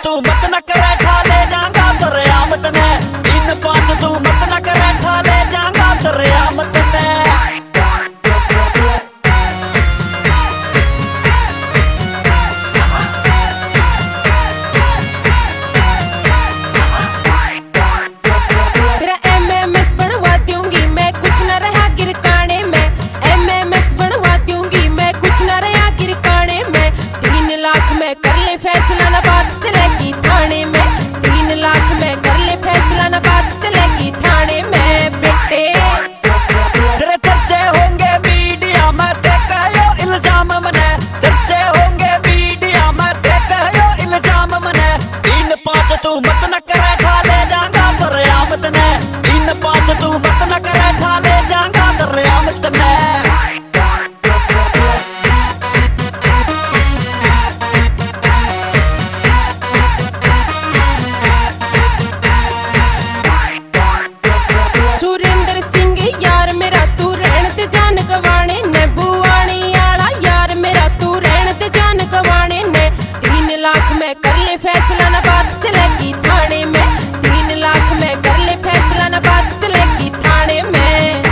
तू मत न करे ठा ले जाऊंगा सरेआमत ने। 3-5 तू मत न करे ठा ले जाऊंगा सरेआमत ने। तेरा MMS बनवा दूंगी मैं, कुछ न रहा गिरकाने में। MMS बनवा दूंगी मैं, कुछ न रहा गिरकाने में। 3 लाख में कर ले फैसला, ना बात चलेगी थाने में। 3 लाख में कर ले फैसला, ना बात चलेगी थाने में बेटे। तेरे चर्चे होंगे मीडिया में, ते कहो इल्जाम मने। चर्चे होंगे मीडिया में, ते कहो इल्जाम मने। 3-5 तू मत न करे ठा ले जाऊंगा सरेआमत ने। 3-5 तू मत न करे ठा ले जाऊंगा सरेआमत ने। सुरेंद्र सिंह यार मेरा, तू रहन ते जान गवाने ने। बुआनी आला यार मेरा, तू रहन ते जान गवाने ने। 3 लाख में कर ले फैसला, ना बात चलेगी थाने में। 3 लाख में कर ले फैसला, ना बात चलेगी थाने में।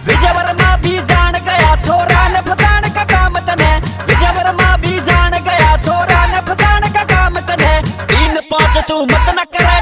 विजय वर्मा भी जान गया छोरा ने फसाने का काम तने। विजय वर्मा भी जान गया छोरा ने फसाने का काम तने। 3-5 तू मत न करे